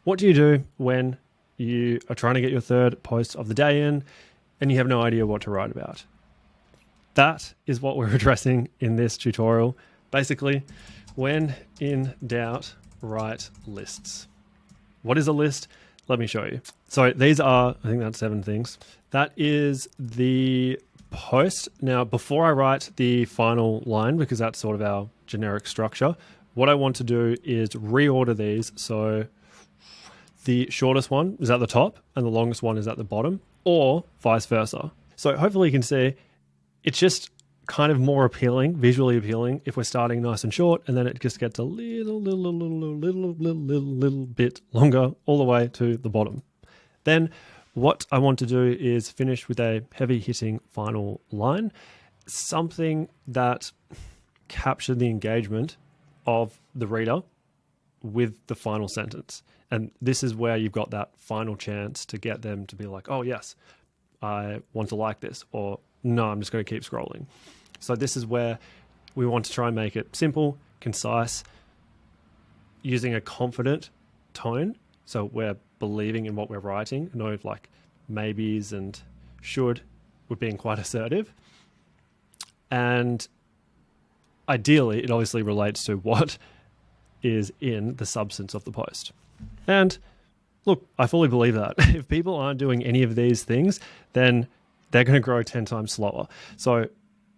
What do you do when you are trying to get your third post of the day in and you have no idea what to write about? That is what we're addressing in this tutorial. Basically, when in doubt, write lists. What is a list? Let me show you. So these are, I think that's 7 things. That is the post. Now, before I write the final line, because that's sort of our generic structure, what I want to do is reorder these. So the shortest one is at the top and the longest one is at the bottom, or vice versa. So hopefully you can see it's just kind of more appealing, visually appealing, if we're starting nice and short, and then it just gets a little bit longer all the way to the bottom. Then what I want to do is finish with a heavy hitting final line, something that captured the engagement of the reader with the final sentence. And this is where you've got that final chance to get them to be like, oh yes, I want to like this, or no, I'm just going to keep scrolling. So this is where we want to try and make it simple, concise, using a confident tone. So we're believing in what we're writing, no like maybes and should. We're being quite assertive. And ideally, it obviously relates to what is in the substance of the post. And look, I fully believe that. If people aren't doing any of these things, then they're going to grow 10 times slower. So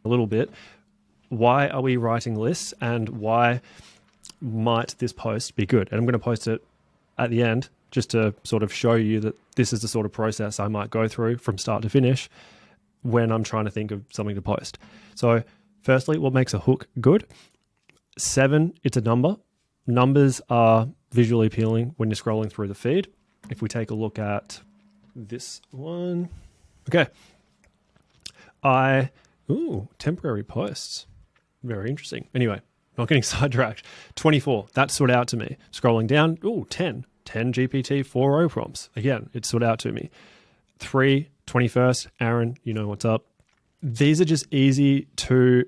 a little bit, why are we writing lists and why might this post be good? And I'm going to post it at the end just to sort of show you that this is the sort of process I might go through from start to finish when I'm trying to think of something to post. So firstly, what makes a hook good? 7, it's a number. Numbers are visually appealing when you're scrolling through the feed. If we take a look at this one, okay. Temporary posts. Very interesting. Anyway, not getting sidetracked. 24, that stood out to me. Scrolling down, 10 GPT-4o prompts. Again, it stood out to me. 3, 21st, Aaron, you know what's up. These are just easy to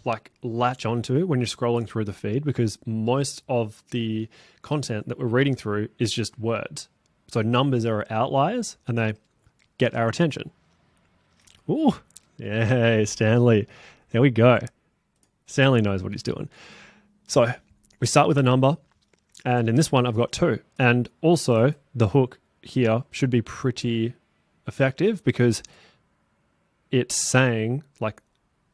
like latch onto when you're scrolling through the feed, because most of the content that we're reading through is just words. So numbers are outliers and they get our attention. Ooh, yay, Stanley. There we go. Stanley knows what he's doing. So we start with a number, and in this one I've got 2. And also the hook here should be pretty effective because it's saying like,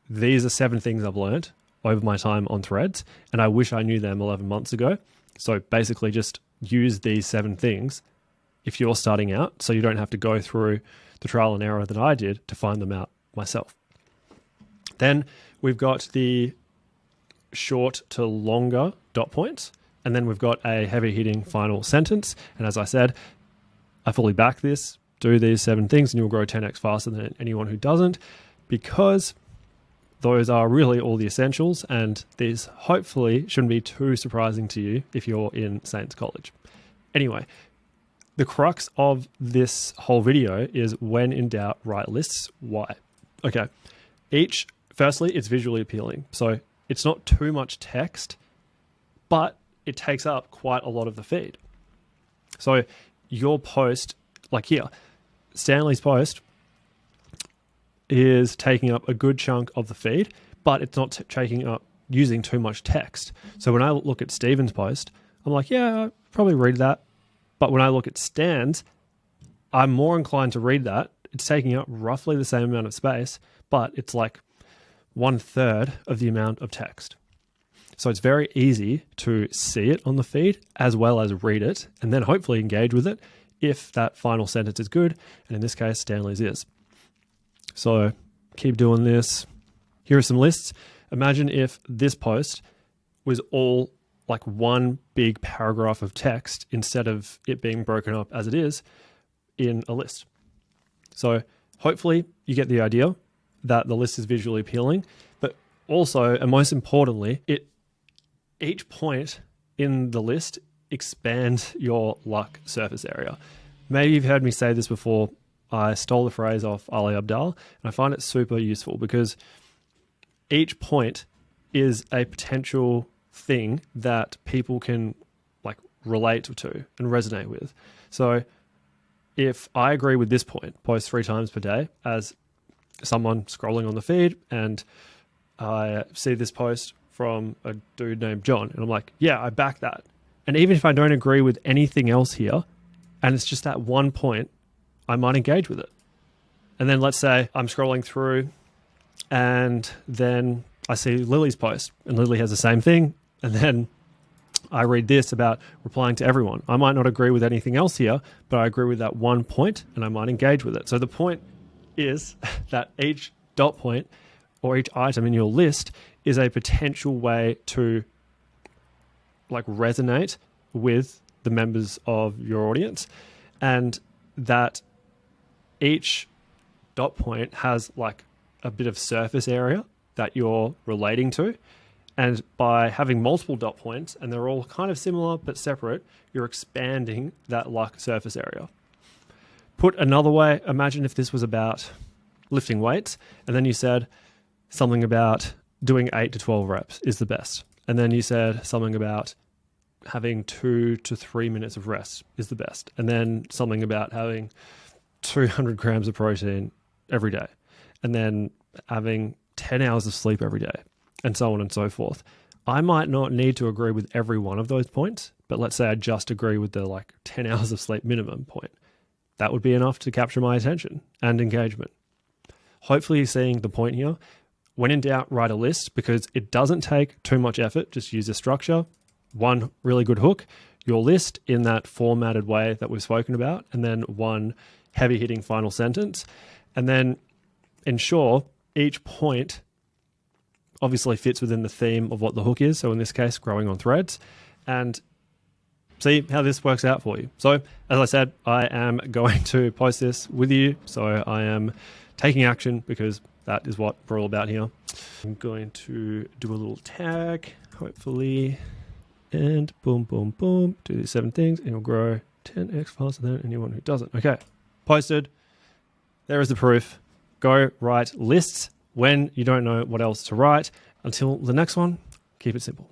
these are 7 things I've learned over my time on Threads, and I wish I knew them 11 months ago. So basically just use these 7 things if you're starting out, so you don't have to go through the trial and error that I did to find them out myself. Then we've got the short to longer dot points, and then we've got a heavy hitting final sentence. And as I said, I fully back this. Do these 7 things and you'll grow 10x faster than anyone who doesn't, because those are really all the essentials, and these hopefully shouldn't be too surprising to you if you're in Saints College. Anyway, the crux of this whole video is when in doubt, write lists. Why? Okay. Firstly, it's visually appealing. So it's not too much text, but it takes up quite a lot of the feed. So your post, like here, Stanley's post is taking up a good chunk of the feed, but it's not taking up using too much text. So when I look at Stephen's post, I'm like, yeah, I'll probably read that. But when I look at Stan's, I'm more inclined to read that. It's taking up roughly the same amount of space, but it's like 1/3 of the amount of text. So it's very easy to see it on the feed as well as read it, and then hopefully engage with it if that final sentence is good. And in this case, Stanley's is. So keep doing this. Here are some lists. Imagine if this post was all like one big paragraph of text instead of it being broken up as it is in a list. So hopefully you get the idea that the list is visually appealing, but also, and most importantly, each point in the list expands your luck surface area. Maybe you've heard me say this before. I stole the phrase off Ali Abdaal, and I find it super useful because each point is a potential thing that people can like relate to and resonate with. So if I agree with this point, post 3 times per day, as someone scrolling on the feed, and I see this post from a dude named John, and I'm like, yeah, I back that. And even if I don't agree with anything else here, and it's just that one point, I might engage with it. And then let's say I'm scrolling through and then I see Lily's post, and Lily has the same thing. And then I read this about replying to everyone. I might not agree with anything else here, but I agree with that one point and I might engage with it. So the point is that each dot point or each item in your list is a potential way to like resonate with the members of your audience, and that each dot point has like a bit of surface area that you're relating to. And by having multiple dot points, and they're all kind of similar but separate, you're expanding that like surface area. Put another way, imagine if this was about lifting weights, and then you said something about doing 8 to 12 reps is the best. And then you said something about having 2 to 3 minutes of rest is the best. And then something about having 200 grams of protein every day. And then having 10 hours of sleep every day, and so on and so forth. I might not need to agree with every one of those points, but let's say I just agree with the like 10 hours of sleep minimum point. That would be enough to capture my attention and engagement. Hopefully you're seeing the point here. When in doubt, write a list, because it doesn't take too much effort. Just use a structure, one really good hook, your list in that formatted way that we've spoken about, and then one heavy hitting final sentence. And then ensure each point obviously fits within the theme of what the hook is. So in this case, growing on threads, and see how this works out for you. So as I said, I am going to post this with you. So I am taking action because that is what we're all about here. I'm going to do a little tag, hopefully, and boom, boom, boom, do these 7 things and you'll grow 10x faster than anyone who doesn't. Okay, posted. There is the proof. Go write lists when you don't know what else to write. Until the next one, keep it simple.